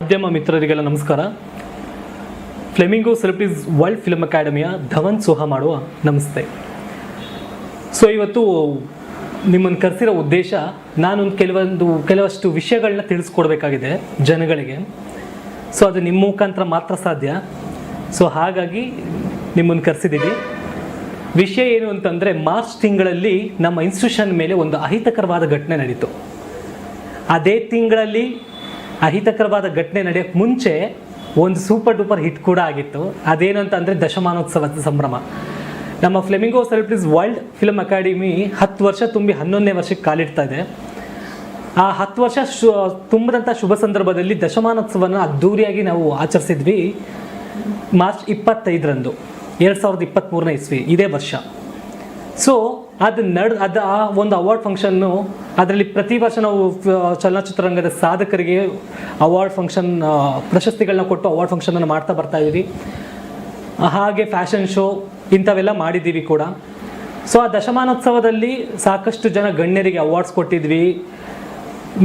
ಮಾಧ್ಯಮ ಮಿತ್ರರಿಗೆಲ್ಲ ನಮಸ್ಕಾರ. Flamingo celebrities world film ಅಕಾಡೆಮಿಯ ಧವನ್ ಸೋಹ ಮಾಡುವ ನಮಸ್ತೆ. ಸೊ ಇವತ್ತು ನಿಮ್ಮನ್ನು ಕರೆಸಿರೋ ಉದ್ದೇಶ, ನಾನು ಕೆಲವಷ್ಟು ವಿಷಯಗಳನ್ನ ತಿಳಿಸ್ಕೊಡ್ಬೇಕಾಗಿದೆ ಜನಗಳಿಗೆ. ಸೊ ಅದು ನಿಮ್ಮ ಮುಖಾಂತರ ಮಾತ್ರ ಸಾಧ್ಯ. ಸೊ ಹಾಗಾಗಿ ನಿಮ್ಮನ್ನು ಕರೆಸಿದ್ದೀವಿ. ವಿಷಯ ಏನು ಅಂತಂದರೆ, ಮಾರ್ಚ್ ತಿಂಗಳಲ್ಲಿ ನಮ್ಮ ಇನ್ಸ್ಟಿಟ್ಯೂಷನ್ ಮೇಲೆ ಒಂದು ಅಹಿತಕರವಾದ ಘಟನೆ ನಡೀತು. ಅದೇ ತಿಂಗಳಲ್ಲಿ ಅಹಿತಕರವಾದ ಘಟನೆ ನಡೆಯೋಕ್ಕೆ ಮುಂಚೆ ಒಂದು ಸೂಪರ್ ಡೂಪರ್ ಹಿಟ್ ಕೂಡ ಆಗಿತ್ತು. ಅದೇನು ಅಂತಂದರೆ ದಶಮಾನೋತ್ಸವದ ಸಂಭ್ರಮ. ನಮ್ಮ flamingo celebrities world film academy 10 ವರ್ಷ ತುಂಬಿ 11ನೇ ವರ್ಷಕ್ಕೆ ಕಾಲಿಡ್ತಾ ಇದೆ. ಆ 10 ವರ್ಷ ತುಂಬಿದಂಥ ಶುಭ ಸಂದರ್ಭದಲ್ಲಿ ದಶಮಾನೋತ್ಸವನ ಅದ್ದೂರಿಯಾಗಿ ನಾವು ಆಚರಿಸಿದ್ವಿ ಮಾರ್ಚ್ 25ರಂದು 2023ನೇ ಇಸ್ವಿ, ಇದೇ ವರ್ಷ. ಸೊ ಅದು ಆ ಒಂದು ಅವಾರ್ಡ್ ಫಂಕ್ಷನ್ನು, ಅದರಲ್ಲಿ ಪ್ರತಿ ವರ್ಷ ನಾವು ಚಲನಚಿತ್ರರಂಗದ ಸಾಧಕರಿಗೆ ಅವಾರ್ಡ್ ಫಂಕ್ಷನ್ ಪ್ರಶಸ್ತಿಗಳನ್ನ ಕೊಟ್ಟು ಅವಾರ್ಡ್ ಫಂಕ್ಷನನ್ನು ಮಾಡ್ತಾ ಬರ್ತಾ ಇದ್ದೀವಿ. ಹಾಗೆ ಫ್ಯಾಷನ್ ಶೋ ಇಂಥವೆಲ್ಲ ಮಾಡಿದ್ದೀವಿ ಕೂಡ. ಸೊ ಆ ದಶಮಾನೋತ್ಸವದಲ್ಲಿ ಸಾಕಷ್ಟು ಜನ ಗಣ್ಯರಿಗೆ ಅವಾರ್ಡ್ಸ್ ಕೊಟ್ಟಿದ್ವಿ.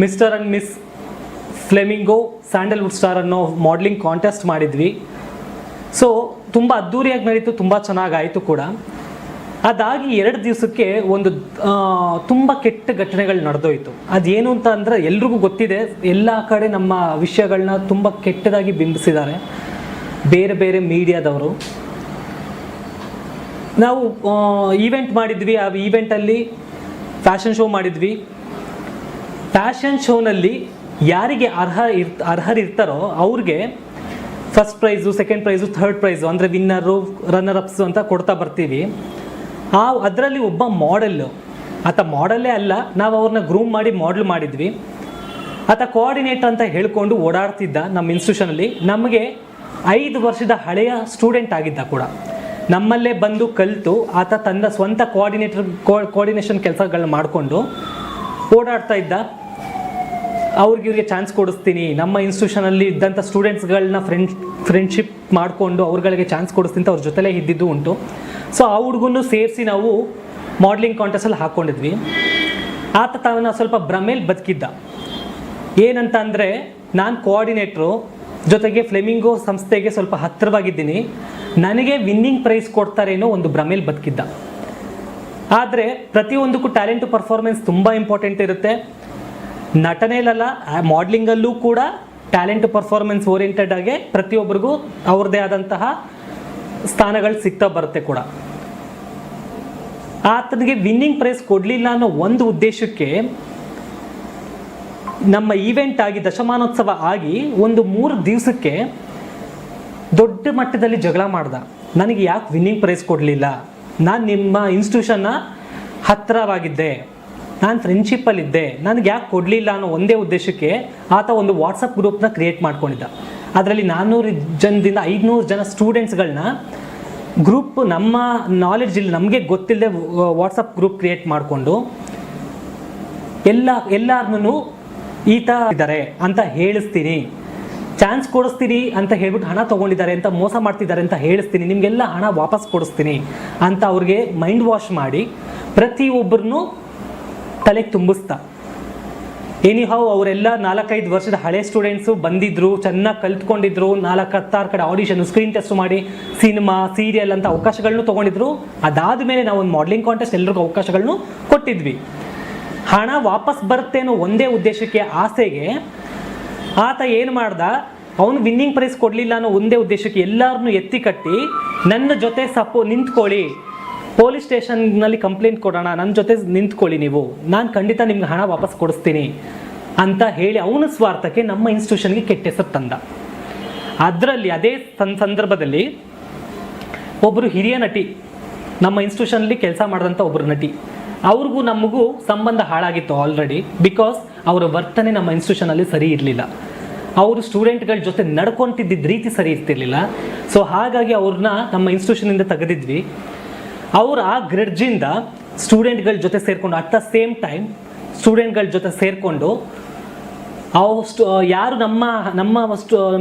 Mister and miss flamingo Sandalwood star ಅನ್ನೋ ಮಾಡಲಿಂಗ್ ಕಾಂಟೆಸ್ಟ್ ಮಾಡಿದ್ವಿ. ಸೊ ತುಂಬ ಅದ್ದೂರಿಯಾಗಿ ನಡೀತು, ತುಂಬ ಚೆನ್ನಾಗಾಯಿತು ಕೂಡ. ಅದಾಗಿ 2 ದಿವಸಕ್ಕೆ ಒಂದು ತುಂಬ ಕೆಟ್ಟ ಘಟನೆಗಳು ನಡೆದೋಯ್ತು. ಅದೇನು ಅಂತ ಅಂದರೆ, ಎಲ್ರಿಗೂ ಗೊತ್ತಿದೆ, ಎಲ್ಲ ಕಡೆ ನಮ್ಮ ವಿಷಯಗಳನ್ನ ತುಂಬ ಕೆಟ್ಟದಾಗಿ ಬಿಂಬಿಸಿದ್ದಾರೆ ಬೇರೆ ಬೇರೆ ಮೀಡಿಯಾದವರು. ನಾವು ಈವೆಂಟ್ ಮಾಡಿದ್ವಿ. ಆ ಈವೆಂಟಲ್ಲಿ ಫ್ಯಾಷನ್ ಶೋ ಮಾಡಿದ್ವಿ. ಫ್ಯಾಷನ್ ಶೋನಲ್ಲಿ ಯಾರಿಗೆ ಅರ್ಹರಿರ್ತಾರೋ ಅವ್ರಿಗೆ first prize, second price, third price ಅಂದರೆ ವಿನ್ನರು, ರನ್ನರ್ ಅಪ್ಸು ಅಂತ ಕೊಡ್ತಾ ಬರ್ತೀವಿ. ಅದರಲ್ಲಿ ಒಬ್ಬ ಮಾಡೆಲ್ಲು, ಆತ ಮಾಡೆಲ್ಲೇ ಅಲ್ಲ, ನಾವು ಅವ್ರನ್ನ ಗ್ರೂಮ್ ಮಾಡಿ ಮಾಡೆಲ್ ಮಾಡಿದ್ವಿ. ಆತ ಕೋಆರ್ಡಿನೇಟರ್ ಅಂತ ಹೇಳ್ಕೊಂಡು ಓಡಾಡ್ತಿದ್ದ ನಮ್ಮ ಇನ್ಸ್ಟಿಟ್ಯೂಷನಲ್ಲಿ. ನಮಗೆ 5 ವರ್ಷದ ಹಳೆಯ ಸ್ಟೂಡೆಂಟ್ ಆಗಿದ್ದ ಕೂಡ. ನಮ್ಮಲ್ಲೇ ಬಂದು ಕಲಿತು ಆತ ತನ್ನ ಸ್ವಂತ ಕೋಆರ್ಡಿನೇಷನ್ ಕೆಲಸಗಳನ್ನ ಮಾಡಿಕೊಂಡು ಓಡಾಡ್ತಾ ಇದ್ದ. ಇವ್ರಿಗೆ ಚಾನ್ಸ್ ಕೊಡಿಸ್ತೀನಿ, ನಮ್ಮ ಇನ್ಸ್ಟಿಟ್ಯೂಷನಲ್ಲಿ ಇದ್ದಂಥ ಸ್ಟೂಡೆಂಟ್ಸ್ಗಳನ್ನ ಫ್ರೆಂಡ್ಶಿಪ್ ಮಾಡಿಕೊಂಡು ಅವ್ರುಗಳಿಗೆ ಚಾನ್ಸ್ ಕೊಡಿಸ್ತೀನಿ ಅಂತ ಅವ್ರ ಜೊತೆಲೇ ಇದ್ದಿದ್ದು ಉಂಟು. ಸೊ ಆ ಹುಡುಗನ್ನು ಸೇರಿಸಿ ನಾವು ಮಾಡಲಿಂಗ್ ಕಾಂಟೆಸ್ಟಲ್ಲಿ ಹಾಕ್ಕೊಂಡಿದ್ವಿ. ಆತ ತಾನು ಸ್ವಲ್ಪ ಭ್ರಮೇಲಿ ಬದುಕಿದ್ದ. ಏನಂತ ಅಂದರೆ, ನಾನು ಕೋಆರ್ಡಿನೇಟ್ರು, ಜೊತೆಗೆ ಫ್ಲೆಮಿಂಗೋ ಸಂಸ್ಥೆಗೆ ಸ್ವಲ್ಪ ಹತ್ತಿರವಾಗಿದ್ದೀನಿ, ನನಗೆ ವಿನ್ನಿಂಗ್ ಪ್ರೈಸ್ ಕೊಡ್ತಾರೇನೋ ಒಂದು ಭ್ರಮೇಲಿ ಬದುಕಿದ್ದ. ಆದರೆ ಪ್ರತಿಯೊಂದಕ್ಕೂ ಟ್ಯಾಲೆಂಟು ಪರ್ಫಾರ್ಮೆನ್ಸ್ ತುಂಬ ಇಂಪಾರ್ಟೆಂಟ್ ಇರುತ್ತೆ. ನಟನೆಯಲ್ಲ, ಮಾಡಲಿಂಗಲ್ಲೂ ಕೂಡ ಟ್ಯಾಲೆಂಟ್ ಪರ್ಫಾರ್ಮೆನ್ಸ್ ಓರಿಯೆಂಟೆಡ್ ಆಗಿ ಪ್ರತಿಯೊಬ್ಬರಿಗೂ ಅವ್ರದ್ದೇ ಆದಂತಹ ಸ್ಥಾನಗಳು ಸಿಗ್ತಾ ಬರುತ್ತೆ ಕೂಡ. ಆತನಿಗೆ ವಿನ್ನಿಂಗ್ ಪ್ರೈಸ್ ಕೊಡಲಿಲ್ಲ ಅನ್ನೋ ಒಂದು ಉದ್ದೇಶಕ್ಕೆ ನಮ್ಮ ಈವೆಂಟ್ ಆಗಿ ದಶಮಾನೋತ್ಸವ ಆಗಿ ಒಂದು 3 ದಿವಸಕ್ಕೆ ದೊಡ್ಡ ಮಟ್ಟದಲ್ಲಿ ಜಗಳ ಮಾಡ್ದ. ನನಗೆ ಯಾಕೆ ವಿನ್ನಿಂಗ್ ಪ್ರೈಸ್ ಕೊಡಲಿಲ್ಲ, ನಾನು ನಿಮ್ಮ ಇನ್ಸ್ಟಿಟ್ಯೂಷನ್ನ ಹತ್ತಿರವಾಗಿದ್ದೆ, ನಾನು ಫ್ರೆಂಡ್ಶಿಪ್ಪಲ್ಲಿದ್ದೆ, ನನಗೆ ಯಾಕೆ ಕೊಡಲಿಲ್ಲ ಅನ್ನೋ ಒಂದೇ ಉದ್ದೇಶಕ್ಕೆ ಆತ ಒಂದು ವಾಟ್ಸಪ್ ಗ್ರೂಪ್ನ ಕ್ರಿಯೇಟ್ ಮಾಡ್ಕೊಂಡಿದ್ದ. ಅದರಲ್ಲಿ 400 ಜನದಿಂದ 500 ಜನ ಸ್ಟೂಡೆಂಟ್ಸ್ಗಳನ್ನ ಗ್ರೂಪ್, ನಮ್ಮ ನಾಲೆಡ್ಜ್ ಇಲ್ಲಿ ನಮಗೆ ಗೊತ್ತಿಲ್ಲದೆ ವಾಟ್ಸಪ್ ಗ್ರೂಪ್ ಕ್ರಿಯೇಟ್ ಮಾಡಿಕೊಂಡು ಎಲ್ಲರನ್ನೂ ಈತ ಇದ್ದಾರೆ ಅಂತ ಹೇಳಿಸ್ತೀನಿ, ಚಾನ್ಸ್ ಕೊಡಿಸ್ತೀನಿ ಅಂತ ಹೇಳ್ಬಿಟ್ಟು ಹಣ ತೊಗೊಂಡಿದ್ದಾರೆ ಅಂತ, ಮೋಸ ಮಾಡ್ತಿದ್ದಾರೆ ಅಂತ ಹೇಳಿಸ್ತೀನಿ, ನಿಮಗೆಲ್ಲ ಹಣ ವಾಪಸ್ ಕೊಡಿಸ್ತೀನಿ ಅಂತ ಅವ್ರಿಗೆ ಮೈಂಡ್ ವಾಶ್ ಮಾಡಿ ಪ್ರತಿಯೊಬ್ಬರನ್ನು ತಲೆಗೆ ತುಂಬಿಸ್ತಾ. ಎನಿಹೌ ಅವರೆಲ್ಲ 4-5 ವರ್ಷದ ಹಳೆ ಸ್ಟೂಡೆಂಟ್ಸು ಬಂದಿದ್ದರು, ಚೆನ್ನಾಗಿ ಕಲ್ತ್ಕೊಂಡಿದ್ರು, 4-6 ಕಡೆ ಆಡಿಷನ್, ಸ್ಕ್ರೀನ್ ಟೆಸ್ಟ್ ಮಾಡಿ ಸಿನಿಮಾ, ಸೀರಿಯಲ್ ಅಂತ ಅವಕಾಶಗಳನ್ನು ತೊಗೊಂಡಿದ್ರು. ಅದಾದ ಮೇಲೆ ನಾವು ಒಂದು ಮಾಡಲಿಂಗ್ ಕಾಂಟೆಸ್ಟ್ ಎಲ್ರಿಗೂ ಅವಕಾಶಗಳನ್ನು ಕೊಟ್ಟಿದ್ವಿ. ಹಣ ವಾಪಸ್ ಬರುತ್ತೆ ಅನ್ನೋ ಒಂದೇ ಉದ್ದೇಶಕ್ಕೆ, ಆಸೆಗೆ ಆತ ಏನು ಮಾಡ್ದ, ಅವನು ವಿನ್ನಿಂಗ್ ಪ್ರೈಸ್ ಕೊಡಲಿಲ್ಲ ಅನ್ನೋ ಒಂದೇ ಉದ್ದೇಶಕ್ಕೆ ಎಲ್ಲರನ್ನೂ ಎತ್ತಿ ಕಟ್ಟಿ, ನನ್ನ ಜೊತೆ ನಿಂತ್ಕೊಳ್ಳಿ, ಪೊಲೀಸ್ ಸ್ಟೇಷನ್ನಲ್ಲಿ ಕಂಪ್ಲೇಂಟ್ ಕೊಡೋಣ, ನನ್ನ ಜೊತೆ ನಿಂತ್ಕೊಳ್ಳಿ ನೀವು, ನಾನು ಖಂಡಿತ ನಿಮ್ಗೆ ಹಣ ವಾಪಸ್ ಕೊಡಿಸ್ತೀನಿ ಅಂತ ಹೇಳಿ ಅವನ ಸ್ವಾರ್ಥಕ್ಕೆ ನಮ್ಮ ಇನ್ಸ್ಟಿಟ್ಯೂಷನ್ಗೆ ಕೆಟ್ಟ ಹೆಸರು ತಂದ. ಅದರಲ್ಲಿ ಅದೇ ಸಂದರ್ಭದಲ್ಲಿ ಒಬ್ಬರು ಹಿರಿಯ ನಟಿ, ನಮ್ಮ ಇನ್ಸ್ಟಿಟ್ಯೂಷನಲ್ಲಿ ಕೆಲಸ ಮಾಡಿದಂಥ ಒಬ್ಬರು ನಟಿ, ಅವ್ರಿಗೂ ನಮಗೂ ಸಂಬಂಧ ಹಾಳಾಗಿತ್ತು ಆಲ್ರೆಡಿ. ಬಿಕಾಸ್ ಅವರ ವರ್ತನೆ ನಮ್ಮ ಇನ್ಸ್ಟಿಟ್ಯೂಷನಲ್ಲಿ ಸರಿ ಇರಲಿಲ್ಲ, ಅವರು ಸ್ಟೂಡೆಂಟ್ಗಳ ಜೊತೆ ನಡ್ಕೊತಿದ್ದ ರೀತಿ ಸರಿ ಇರ್ತಿರ್ಲಿಲ್ಲ. ಸೊ ಹಾಗಾಗಿ ಅವ್ರನ್ನ ನಮ್ಮ ಇನ್ಸ್ಟಿಟ್ಯೂಷನಿಂದ ತೆಗೆದಿದ್ವಿ. ಅವರು ಆ ಗ್ರಿಡ್ಜಿಂದ ಸ್ಟೂಡೆಂಟ್ಗಳ ಜೊತೆ ಸೇರಿಕೊಂಡು, ಅಟ್ ದ ಸೇಮ್ ಟೈಮ್ ಸ್ಟೂಡೆಂಟ್ಗಳ ಜೊತೆ ಸೇರಿಕೊಂಡು ಯಾರು ನಮ್ಮ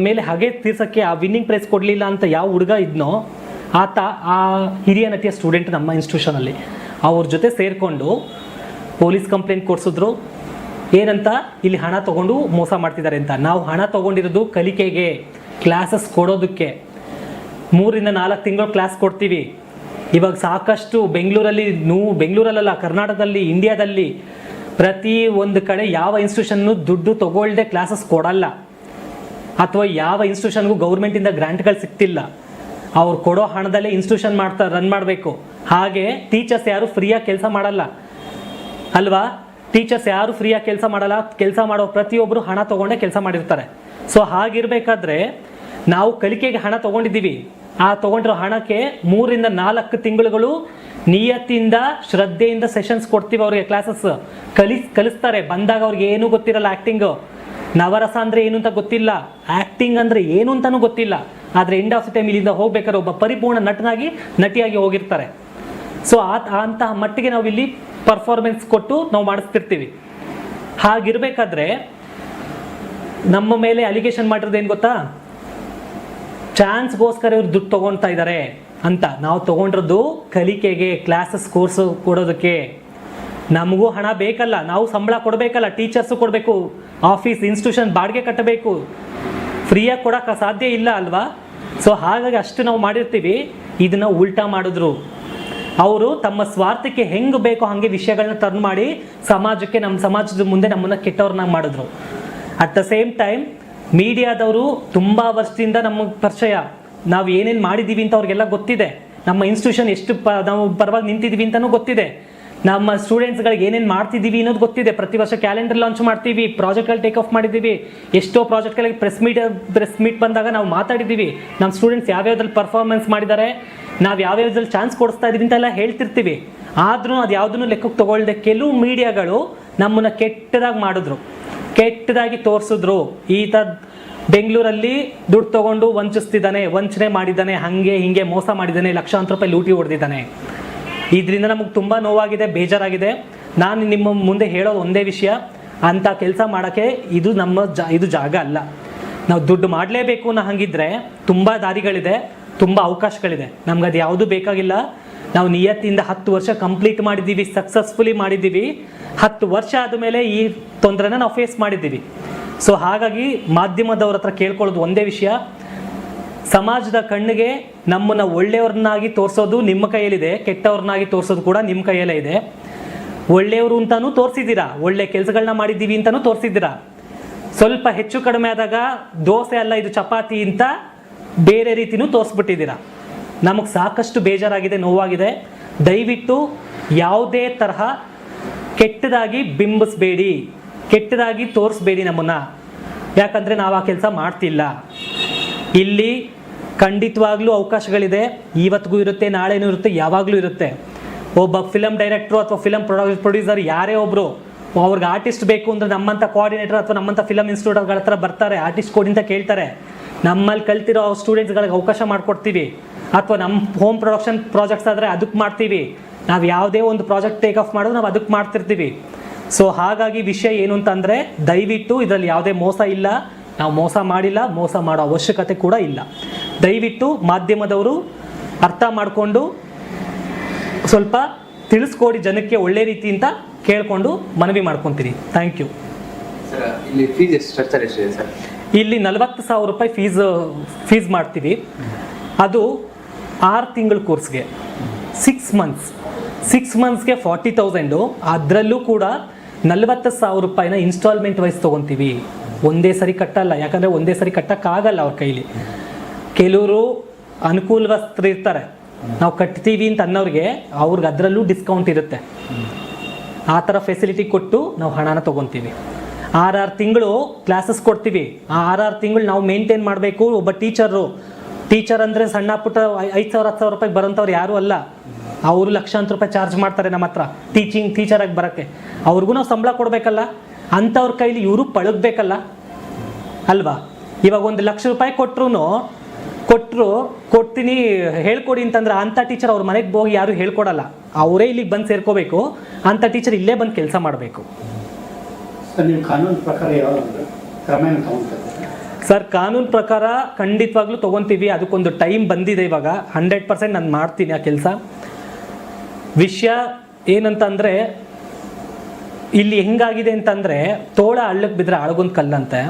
ಮೇಲೆ ಹಾಗೆ ತೀರ್ಸೋಕ್ಕೆ ಆ ವಿನ್ನಿಂಗ್ ಪ್ರೈಸ್ ಕೊಡಲಿಲ್ಲ ಅಂತ ಯಾವ ಹುಡುಗ ಇದ್ನೋ ಆತ, ಆ ಹಿರಿಯ ನಟಿಯ ಸ್ಟೂಡೆಂಟ್ ನಮ್ಮ ಇನ್ಸ್ಟಿಟ್ಯೂಷನಲ್ಲಿ, ಅವ್ರ ಜೊತೆ ಸೇರಿಕೊಂಡು ಪೊಲೀಸ್ ಕಂಪ್ಲೇಂಟ್ ಕೊಡಿಸಿದ್ರು. ಏನಂತ, ಇಲ್ಲಿ ಹಣ ತೊಗೊಂಡು ಮೋಸ ಮಾಡ್ತಿದ್ದಾರೆ ಅಂತ. ನಾವು ಹಣ ತೊಗೊಂಡಿರೋದು ಕಲಿಕೆಗೆ, ಕ್ಲಾಸಸ್ ಕೊಡೋದಕ್ಕೆ. 3 ರಿಂದ 4 ತಿಂಗಳು ಕ್ಲಾಸ್ ಕೊಡ್ತೀವಿ. ಇವಾಗ ಸಾಕಷ್ಟು ಬೆಂಗಳೂರಲ್ಲ, ಕರ್ನಾಟಕದಲ್ಲಿ, ಇಂಡಿಯಾದಲ್ಲಿ ಪ್ರತಿ ಒಂದು ಕಡೆ ಯಾವ ಇನ್ಸ್ಟಿಟ್ಯೂಷನ್ನು ದುಡ್ಡು ತಗೊಳ್ಳದೆ ಕ್ಲಾಸಸ್ ಕೊಡಲ್ಲ, ಅಥವಾ ಯಾವ ಇನ್ಸ್ಟಿಟ್ಯೂಷನ್ಗೂ ಗೌರ್ಮೆಂಟಿಂದ ಗ್ರಾಂಟ್ಗಳು ಸಿಗ್ತಿಲ್ಲ. ಅವ್ರು ಕೊಡೋ ಹಣದಲ್ಲೇ ಇನ್ಸ್ಟಿಟ್ಯೂಷನ್ ರನ್ ಮಾಡಬೇಕು. ಹಾಗೆ ಟೀಚರ್ಸ್ ಯಾರು ಫ್ರೀಯಾಗಿ ಕೆಲಸ ಮಾಡಲ್ಲ ಅಲ್ವಾ? ಟೀಚರ್ಸ್ ಯಾರು ಫ್ರೀಯಾಗಿ ಕೆಲಸ ಮಾಡಲ್ಲ. ಕೆಲಸ ಮಾಡೋ ಪ್ರತಿಯೊಬ್ಬರು ಹಣ ತೊಗೊಂಡೇ ಕೆಲಸ ಮಾಡಿರ್ತಾರೆ. ಸೊ ಹಾಗಿರ್ಬೇಕಾದ್ರೆ ನಾವು ಕಲಿಕೆಗೆ ಹಣ ತೊಗೊಂಡಿದ್ದೀವಿ. ಆ ತೊಗೊಂಡಿರೋ ಹಣಕ್ಕೆ 3 ರಿಂದ 4 ತಿಂಗಳುಗಳು ನಿಯತ್ತಿಂದ, ಶ್ರದ್ಧೆಯಿಂದ ಸೆಷನ್ಸ್ ಕೊಡ್ತೀವಿ. ಅವ್ರಿಗೆ ಕ್ಲಾಸಸ್ ಕಲಿಸ್ತಾರೆ. ಬಂದಾಗ ಅವ್ರಿಗೆ ಏನೂ ಗೊತ್ತಿರಲ್ಲ. ಆ್ಯಕ್ಟಿಂಗು, ನವರಸ ಅಂದರೆ ಏನು ಅಂತ ಗೊತ್ತಿಲ್ಲ, ಆ್ಯಕ್ಟಿಂಗ್ ಅಂದರೆ ಏನು ಅಂತಲೂ ಗೊತ್ತಿಲ್ಲ. ಆದರೆ ಎಂಡ್ ಆಫ್ ದ ಟೈಮ್ ಇಲ್ಲಿಂದ ಹೋಗ್ಬೇಕಾದ್ರೆ ಒಬ್ಬ ಪರಿಪೂರ್ಣ ನಟಿಯಾಗಿ ಹೋಗಿರ್ತಾರೆ. ಸೊ ಅಂತಹ ಮಟ್ಟಿಗೆ ನಾವು ಇಲ್ಲಿ ಪರ್ಫಾರ್ಮೆನ್ಸ್ ಕೊಟ್ಟು ನಾವು ಮಾಡಿಸ್ತಿರ್ತೀವಿ. ಹಾಗಿರ್ಬೇಕಾದ್ರೆ ನಮ್ಮ ಮೇಲೆ ಅಲಿಗೇಷನ್ ಮಾಡಿರೋದು ಏನು ಗೊತ್ತಾ? ಚಾನ್ಸ್ಗೋಸ್ಕರ ಇವ್ರು ದುಡ್ಡು ತೊಗೊಳ್ತಾ ಇದ್ದಾರೆ ಅಂತ. ನಾವು ತೊಗೊಂಡಿರೋದು ಕಲಿಕೆಗೆ, ಕ್ಲಾಸಸ್ ಕೋರ್ಸು ಕೊಡೋದಕ್ಕೆ. ನಮಗೂ ಹಣ ಬೇಕಲ್ಲ, ನಾವು ಸಂಬಳ ಕೊಡಬೇಕಲ್ಲ, ಟೀಚರ್ಸು ಕೊಡಬೇಕು, ಆಫೀಸ್ ಇನ್ಸ್ಟಿಟ್ಯೂಷನ್ ಬಾಡಿಗೆ ಕಟ್ಟಬೇಕು. ಫ್ರೀಯಾಗಿ ಕೊಡೋಕ್ಕೆ ಸಾಧ್ಯ ಇಲ್ಲ ಅಲ್ವಾ? ಸೊ ಹಾಗಾಗಿ ಅಷ್ಟು ನಾವು ಮಾಡಿರ್ತೀವಿ. ಇದನ್ನು ಉಲ್ಟಾ ಮಾಡಿದ್ರು ಅವರು. ತಮ್ಮ ಸ್ವಾರ್ಥಕ್ಕೆ ಹೆಂಗೆ ಬೇಕೋ ಹಾಗೆ ವಿಷಯಗಳನ್ನ ಟರ್ನ್ ಮಾಡಿ ಸಮಾಜಕ್ಕೆ, ನಮ್ಮ ಸಮಾಜದ ಮುಂದೆ ನಮ್ಮನ್ನು ಕೆಟ್ಟವ್ರನ್ನಾಗಿ ಮಾಡಿದ್ರು. ಅಟ್ ದ ಸೇಮ್ ಟೈಮ್ ಮೀಡಿಯಾದವರು ತುಂಬ ವರ್ಷದಿಂದ ನಮಗೆ ಪರಿಚಯ. ನಾವು ಏನೇನು ಮಾಡಿದ್ದೀವಿ ಅಂತ ಅವ್ರಿಗೆಲ್ಲ ಗೊತ್ತಿದೆ. ನಮ್ಮ ಇನ್ಸ್ಟಿಟ್ಯೂಷನ್ ಎಷ್ಟು ನಾವು ಪರವಾಗಿ ನಿಂತಿದ್ದೀವಿ ಅಂತಲೂ ಗೊತ್ತಿದೆ. ನಮ್ಮ ಸ್ಟೂಡೆಂಟ್ಸ್ಗಳಿಗೆ ಏನೇನು ಮಾಡ್ತಿದ್ದೀವಿ ಅನ್ನೋದು ಗೊತ್ತಿದೆ. ಪ್ರತಿ ವರ್ಷ ಕ್ಯಾಲೆಂಡರ್ ಲಾಂಚ್ ಮಾಡ್ತೀವಿ, ಪ್ರಾಜೆಕ್ಟ್ಗಳು ಟೇಕ್ ಆಫ್ ಮಾಡಿದ್ದೀವಿ. ಎಷ್ಟೋ ಪ್ರಾಜೆಕ್ಟ್ಗಳಿಗೆ ಪ್ರೆಸ್ ಮೀಟ್ ಬಂದಾಗ ನಾವು ಮಾತಾಡಿದ್ದೀವಿ. ನಮ್ಮ ಸ್ಟೂಡೆಂಟ್ಸ್ ಯಾವ್ಯಾವ್ದ್ರಲ್ಲಿ ಪರ್ಫಾರ್ಮೆನ್ಸ್ ಮಾಡಿದ್ದಾರೆ, ನಾವು ಯಾವ್ಯಾವ್ದ್ರಲ್ಲಿ ಚಾನ್ಸ್ ಕೊಡಿಸ್ತಾ ಇದ್ದೀವಿ ಅಂತೆಲ್ಲ ಹೇಳ್ತಿರ್ತೀವಿ. ಆದ್ರೂ ಅದು ಯಾವುದನ್ನು ಲೆಕ್ಕಕ್ಕೆ ತೊಗೊಳ್ದೆ ಕೆಲವು ಮೀಡಿಯಾಗಳು ನಮ್ಮನ್ನು ಕೆಟ್ಟದಾಗಿ ಮಾಡಿದ್ರು, ಕೆಟ್ಟದಾಗಿ ತೋರಿಸಿದ್ರು. ಈತ ಬೆಂಗಳೂರಲ್ಲಿ ದುಡ್ಡು ತೊಗೊಂಡು ವಂಚನೆ ಮಾಡಿದ್ದಾನೆ, ಹಾಗೆ ಹಿಂಗೆ ಮೋಸ ಮಾಡಿದ್ದಾನೆ, ಲಕ್ಷಾಂತರ ರೂಪಾಯಿ ಲೂಟಿ ಹೊಡೆದಿದ್ದಾನೆ. ಇದರಿಂದ ನಮಗೆ ತುಂಬ ನೋವಾಗಿದೆ, ಬೇಜಾರಾಗಿದೆ. ನಾನು ನಿಮ್ಮ ಮುಂದೆ ಹೇಳೋದು ಒಂದೇ ವಿಷಯ, ಅಂಥ ಕೆಲಸ ಮಾಡೋಕ್ಕೆ ಇದು ಜಾಗ ಅಲ್ಲ. ನಾವು ದುಡ್ಡು ಮಾಡಲೇಬೇಕು ಅನ್ನೋ ಹಾಗಿದ್ರೆ ತುಂಬ ದಾರಿಗಳಿದೆ, ತುಂಬ ಅವಕಾಶಗಳಿದೆ. ನಮ್ಗೆ ಅದು ಯಾವುದೂ ಬೇಕಾಗಿಲ್ಲ. ನಾವು ನಿಯತ್ತಿಂದ 10 ವರ್ಷ ಕಂಪ್ಲೀಟ್ ಮಾಡಿದ್ದೀವಿ, ಸಕ್ಸಸ್ಫುಲಿ ಮಾಡಿದ್ದೀವಿ. 10 ವರ್ಷ ಆದಮೇಲೆ ಈ ತೊಂದರೆನ ನಾವು ಫೇಸ್ ಮಾಡಿದ್ದೀವಿ. ಸೊ ಹಾಗಾಗಿ ಮಾಧ್ಯಮದವ್ರ ಹತ್ರ ಕೇಳ್ಕೊಳ್ಳೋದು ಒಂದೇ ವಿಷಯ, ಸಮಾಜದ ಕಣ್ಣಿಗೆ ನಮ್ಮನ್ನು ಒಳ್ಳೆಯವ್ರನ್ನಾಗಿ ತೋರಿಸೋದು ನಿಮ್ಮ ಕೈಯಲ್ಲಿದೆ, ಕೆಟ್ಟವ್ರನ್ನಾಗಿ ತೋರಿಸೋದು ಕೂಡ ನಿಮ್ಮ ಕೈಯಲ್ಲೇ ಇದೆ. ಒಳ್ಳೆಯವರು ಅಂತಲೂ ತೋರಿಸಿದ್ದೀರಾ, ಒಳ್ಳೆ ಕೆಲಸಗಳನ್ನ ಮಾಡಿದ್ದೀವಿ ಅಂತಲೂ ತೋರಿಸಿದ್ದೀರಾ. ಸ್ವಲ್ಪ ಹೆಚ್ಚು ಕಡಿಮೆ ಆದಾಗ ದೋಸೆ ಅಲ್ಲ ಇದು ಚಪಾತಿ ಅಂತ ಬೇರೆ ರೀತಿಯೂ ತೋರಿಸ್ಬಿಟ್ಟಿದ್ದೀರಾ. ನಮಗೆ ಸಾಕಷ್ಟು ಬೇಜಾರಾಗಿದೆ, ನೋವಾಗಿದೆ. ದಯವಿಟ್ಟು ಯಾವುದೇ ತರಹ ಕೆಟ್ಟದಾಗಿ ಬಿಂಬಿಸ್ಬೇಡಿ, ಕೆಟ್ಟದಾಗಿ ತೋರಿಸ್ಬೇಡಿ ನಮ್ಮನ್ನು. ಯಾಕಂದರೆ ನಾವು ಆ ಕೆಲಸ ಮಾಡ್ತಿಲ್ಲ. ಇಲ್ಲಿ ಖಂಡಿತವಾಗ್ಲೂ ಅವಕಾಶಗಳಿದೆ. ಇವತ್ತಿಗೂ ಇರುತ್ತೆ, ನಾಳೆನೂ ಇರುತ್ತೆ, ಯಾವಾಗಲೂ ಇರುತ್ತೆ. ಒಬ್ಬ ಫಿಲಮ್ ಡೈರೆಕ್ಟ್ರು ಅಥವಾ ಫಿಲಮ್ ಪ್ರೊಡ್ಯೂಸರ್ ಯಾರೇ ಒಬ್ಬರು ಅವ್ರಿಗೆ ಆರ್ಟಿಸ್ಟ್ ಬೇಕು ಅಂದರೆ ನಮ್ಮಂಥ ಕೋಆರ್ಡಿನೇಟರ್ ಅಥವಾ ನಮ್ಮಂಥ ಫಿಲಮ್ ಇನ್ಸ್ಟಿಟ್ಯೂಟ್ಗಳ ಹತ್ರ ಬರ್ತಾರೆ, ಆರ್ಟಿಸ್ಟ್ ಕೊಡಿ ಅಂತ ಕೇಳ್ತಾರೆ. ನಮ್ಮಲ್ಲಿ ಕಲ್ತಿರೋ ಸ್ಟೂಡೆಂಟ್ಸ್ಗಳಿಗೆ ಅವಕಾಶ ಮಾಡಿಕೊಡ್ತೀವಿ. ಅಥವಾ ನಮ್ಮ ಹೋಮ್ ಪ್ರೊಡಕ್ಷನ್ ಪ್ರಾಜೆಕ್ಟ್ಸ್ ಆದರೆ ಅದಕ್ಕೆ ಮಾಡ್ತೀವಿ. ನಾವು ಯಾವುದೇ ಒಂದು ಪ್ರಾಜೆಕ್ಟ್ ಟೇಕ್ ಆಫ್ ಮಾಡೋದು ನಾವು ಅದಕ್ಕೆ ಮಾಡ್ತಿರ್ತೀವಿ. ಸೊ ಹಾಗಾಗಿ ವಿಷಯ ಏನು ಅಂತಂದರೆ, ದಯವಿಟ್ಟು ಇದರಲ್ಲಿ ಯಾವುದೇ ಮೋಸ ಇಲ್ಲ, ನಾವು ಮೋಸ ಮಾಡಿಲ್ಲ, ಮೋಸ ಮಾಡೋ ಅವಶ್ಯಕತೆ ಕೂಡ ಇಲ್ಲ. ದಯವಿಟ್ಟು ಮಾಧ್ಯಮದವರು ಅರ್ಥ ಮಾಡಿಕೊಂಡು ಸ್ವಲ್ಪ ತಿಳಿಸ್ಕೊಡಿ ಜನಕ್ಕೆ ಒಳ್ಳೆ ರೀತಿ ಅಂತ ಕೇಳಿಕೊಂಡು ಮನವಿ ಮಾಡ್ಕೊತೀನಿ. Thank you. ಸರ್, ಇಲ್ಲಿ ಫೀಸ್ ಎಷ್ಟು ಸ್ಟ್ರಕ್ಚರ್ ಎಷ್ಟಿದೆ ಸರ್? ಇಲ್ಲಿ 40,000 ರೂಪಾಯಿ ಫೀಸ್ ಮಾಡ್ತೀವಿ. ಅದು 6 ತಿಂಗಳ ಕೋರ್ಸ್ಗೆ 6 ಮಂತ್ಸ್ಗೆ 40,000. ಅದರಲ್ಲೂ ಕೂಡ 40,000 ರೂಪಾಯಿನ ಇನ್ಸ್ಟಾಲ್ಮೆಂಟ್ ವೈಸ್ ತೊಗೊತೀವಿ. ಒಂದೇ ಸರಿ ಕಟ್ಟಲ್ಲ, ಯಾಕಂದರೆ ಒಂದೇ ಸರಿ ಕಟ್ಟೋಕ್ಕಾಗಲ್ಲ ಅವ್ರ ಕೈಲಿ. ಕೆಲವರು ಅನುಕೂಲವಸ್ತರು ಇರ್ತಾರೆ, ನಾವು ಕಟ್ತೀವಿ ಅಂತ ಅನ್ನೋರಿಗೆ ಅವ್ರಿಗೆ ಅದರಲ್ಲೂ ಡಿಸ್ಕೌಂಟ್ ಇರುತ್ತೆ. ಆ ಥರ ಫೆಸಿಲಿಟಿ ಕೊಟ್ಟು ನಾವು ಹಣನ ತೊಗೊತೀವಿ. 6 ತಿಂಗಳು ಕ್ಲಾಸಸ್ ಕೊಡ್ತೀವಿ. ಆ 6 ತಿಂಗಳು ನಾವು ಮೇಂಟೈನ್ ಮಾಡಬೇಕು. ಒಬ್ಬ ಟೀಚರ್ ಅಂದರೆ ಸಣ್ಣ ಪುಟ್ಟ 5,000-10,000 ರೂಪಾಯಿಗೆ ಬರೋಂಥವ್ರು ಯಾರೂ ಅಲ್ಲ. ಅವರು ಲಕ್ಷಾಂತರ ರೂಪಾಯಿ ಚಾರ್ಜ್ ಮಾಡ್ತಾರೆ ನಮ್ಮ ಹತ್ರ ಟೀಚರಾಗಿ ಬರೋಕ್ಕೆ. ಅವ್ರಿಗೂ ನಾವು ಸಂಬಳ ಕೊಡಬೇಕಲ್ಲ. ಅಂಥವ್ರ ಕೈಲಿ ಇವರು ಪಳಗಬೇಕಲ್ಲ ಅಲ್ವಾ? ಇವಾಗ 1 ಲಕ್ಷ ರೂಪಾಯಿ ಕೊಡ್ತೀನಿ ಹೇಳ್ಕೊಡಿ ಅಂತಂದ್ರೆ ಅಂಥ ಟೀಚರ್ ಅವ್ರ ಮನೆಗೆ ಹೋಗಿ ಯಾರು ಹೇಳ್ಕೊಡಲ್ಲ. ಅವರೇ ಇಲ್ಲಿಗೆ ಬಂದು ಸೇರ್ಕೋಬೇಕು. ಅಂಥ ಟೀಚರ್ ಇಲ್ಲೇ ಬಂದು ಕೆಲಸ ಮಾಡಬೇಕು. ನೀವು ಕಾನೂನು ಪ್ರಕಾರ ಸರ್, ಕಾನೂನು ಪ್ರಕಾರ ಖಂಡಿತವಾಗ್ಲೂ ತೊಗೊತೀವಿ. ಅದಕ್ಕೊಂದು ಟೈಮ್ ಬಂದಿದೆ. ಇವಾಗ 100% ನಾನು ಮಾಡ್ತೀನಿ ಆ ಕೆಲಸ. ವಿಷಯ ಏನಂತ ಅಂದರೆ, ಇಲ್ಲಿ ಹೆಂಗಾಗಿದೆ ಅಂತಂದರೆ ತೋಳ ಹಳ್ಳಕ್ಕೆ ಬಿದ್ದರೆ ಅಳಗೊಂದು ಕಲ್ಲಂತೆ.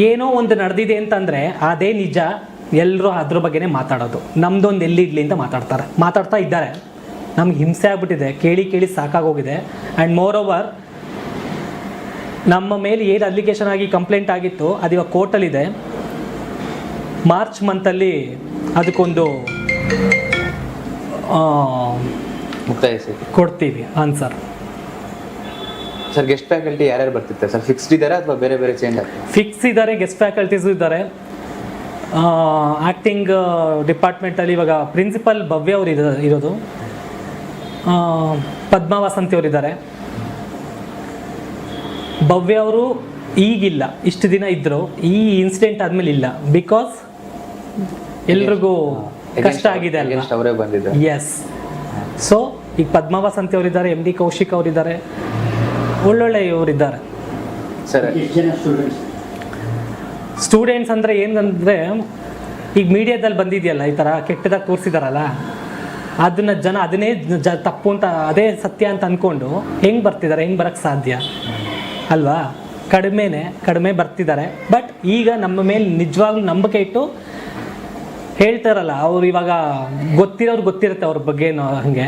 ಏನೋ ಒಂದು ನಡೆದಿದೆ ಅಂತಂದರೆ ಅದೇ ನಿಜ, ಎಲ್ಲರೂ ಅದ್ರ ಬಗ್ಗೆನೇ ಮಾತಾಡೋದು. ನಮ್ಮದೊಂದು ಎಲ್ಲಿಡ್ಲಿ ಅಂತ ಮಾತಾಡ್ತಾ ಇದ್ದಾರೆ. ನಮ್ಗೆ ಹಿಂಸೆ ಆಗ್ಬಿಟ್ಟಿದೆ, ಕೇಳಿ ಸಾಕಾಗೋಗಿದೆ. ಆ್ಯಂಡ್ ಮೋರ್ ಓವರ್ ನಮ್ಮ ಮೇಲೆ ಏನು ಅಪ್ಲಿಕೇಶನ್ ಆಗಿ ಕಂಪ್ಲೇಂಟ್ ಆಗಿತ್ತು ಅದು ಇವಾಗ ಕೋರ್ಟಲ್ಲಿದೆ. ಮಾರ್ಚ್ ಮಂತಲ್ಲಿ ಅದಕ್ಕೊಂದು ಮುಕ್ತಾಯ ಸರ್ ಕೊಡ್ತೀವಿ ಆನ್ಸರ್. ಸರ್ ಗೆಸ್ಟ್ ಫ್ಯಾಕಲ್ಟಿ ಯಾರ್ಯಾರು ಬರ್ತಿರ್ತಾರೆ ಸರ್? ಫಿಕ್ಸ್ಡ್ ಇದ್ದಾರೆ ಅಥವಾ ಬೇರೆ ಬೇರೆ ಚೇಂಜ್ ಆಗ್ತದೆ? ಫಿಕ್ಸ್ ಇದ್ದಾರೆ, ಗೆಸ್ಟ್ ಫ್ಯಾಕಲ್ಟೀಸು ಇದ್ದಾರೆ. ಆ್ಯಕ್ಟಿಂಗ್ ಡಿಪಾರ್ಟ್ಮೆಂಟಲ್ಲಿ ಇವಾಗ ಪ್ರಿನ್ಸಿಪಲ್ ಭವ್ಯ ಅವರು ಇರೋದು, ಪದ್ಮಾ ವಸಂತಿ ಅವರಿದ್ದಾರೆ. ಭವ್ಯ ಅವರು ಈಗಿಲ್ಲ, ಇಷ್ಟು ದಿನ ಇದ್ದರು, ಈ ಇನ್ಸಿಡೆಂಟ್ ಆದಮೇಲೆ ಇಲ್ಲ. ಬಿಕಾಸ್ ಎಲ್ರಿಗೂ ಕಷ್ಟ ಆಗಿದೆ ಅಲ್ಲ, ಅವರೇ ಬಂದಿದ್ದಾರೆ. ಎಸ್. ಸೊ ಈಗ ಪದ್ಮಾ ವಸಂತಿ ಅವರಿದ್ದಾರೆ, ಎಮ್ ಡಿ ಕೌಶಿಕ್ ಅವರಿದ್ದಾರೆ, ಒಳ್ಳೊಳ್ಳೆ ಇವರಿದ್ದಾರೆ. ಸರ್ ಎಷ್ಟು ಜನ ಸ್ಟೂಡೆಂಟ್ಸ್? ಸ್ಟೂಡೆಂಟ್ಸ್ ಅಂದರೆ ಏನಂದರೆ ಈಗ ಮೀಡಿಯಾದಲ್ಲಿ ಬಂದಿದೆಯಲ್ಲ ಈ ಥರ ಕೆಟ್ಟದಾಗಿ ತೋರಿಸಿದಾರಲ್ಲ, ಅದನ್ನು ಜನ ಅದನ್ನೇ ತಪ್ಪು ಅಂತ, ಅದೇ ಸತ್ಯ ಅಂತ ಅಂದ್ಕೊಂಡು ಹೆಂಗೆ ಬರ್ತಿದ್ದಾರೆ, ಹೆಂಗೆ ಬರೋಕ್ಕೆ ಸಾಧ್ಯ ಅಲ್ವಾ? ಕಡಿಮೆ ಬರ್ತಿದ್ದಾರೆ. ಬಟ್ ಈಗ ನಮ್ಮ ಮೇಲೆ ನಿಜವಾಗ್ಲೂ ನಂಬಿಕೆ ಇಟ್ಟು ಹೇಳ್ತಾರಲ್ಲ, ಅವ್ರು ಇವಾಗ ಗೊತ್ತಿರುತ್ತೆ ಅವ್ರ ಬಗ್ಗೆ. ಹಾಗೆ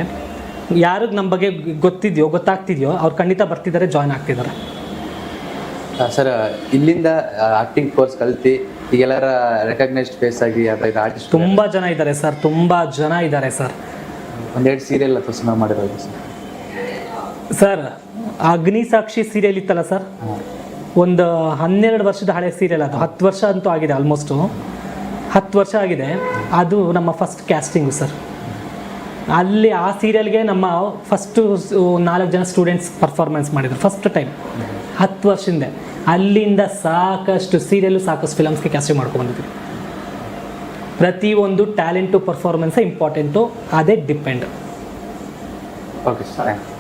ಯಾರಿಗೆ ನಮ್ಮ ಬಗ್ಗೆ ಗೊತ್ತಾಗ್ತಿದೆಯೋ ಅವ್ರು ಖಂಡಿತ ಬರ್ತಿದ್ದಾರೆ, ಜಾಯ್ನ್ ಆಗ್ತಿದ್ದಾರೆ. ಸರ್ ಇಲ್ಲಿಂದ ಆಕ್ಟಿಂಗ್ ಕೋರ್ಸ್ ಕಲ್ತಿ ಈಗೆಲ್ಲರ ರೆಕಗ್ನೈಸ್ಡ್ ಫೇಸ್ ಆಗಿ ಆರ್ಟಿಸ್ಟ್ ತುಂಬ ಜನ ಇದ್ದಾರೆ ಸರ್. ಒಂದೆರಡು ಸೀರಿಯಲ್ ಅಥವಾ ಸಿನಿಮಾ ಮಾಡಿರೋದು ಸರ್. ಅಗ್ನಿ ಸಾಕ್ಷಿ ಸೀರಿಯಲ್ ಇತ್ತಲ್ಲ ಸರ್, ಒಂದು 12 ವರ್ಷದ ಹಳೆ ಸೀರಿಯಲ್, ಅದು 10 ವರ್ಷ ಅಂತೂ ಆಗಿದೆ, ಆಲ್ಮೋಸ್ಟು 10 ವರ್ಷ ಆಗಿದೆ. ಅದು ನಮ್ಮ ಫಸ್ಟ್ ಕ್ಯಾಸ್ಟಿಂಗು ಸರ್. ಅಲ್ಲಿ ಆ ಸೀರಿಯಲ್ಗೆ ನಮ್ಮ ಫಸ್ಟು 4 ಜನ ಸ್ಟೂಡೆಂಟ್ಸ್ ಪರ್ಫಾರ್ಮೆನ್ಸ್ ಮಾಡಿದ್ರು ಫಸ್ಟ್ ಟೈಮ್ 10 ವರ್ಷದಿಂದ. ಅಲ್ಲಿಂದ ಸಾಕಷ್ಟು ಸೀರಿಯಲ್ಲು, ಸಾಕಷ್ಟು ಫಿಲಮ್ಸ್ಗೆ ಕ್ಯಾಸ್ಟಿಂಗ್ ಮಾಡ್ಕೊಂಡ್ಬಂದಿದ್ವಿ. ಪ್ರತಿಯೊಂದು ಟ್ಯಾಲೆಂಟು ಪರ್ಫಾರ್ಮೆನ್ಸೇ ಇಂಪಾರ್ಟೆಂಟು, ಅದೇ depend. Okay sir, thank you.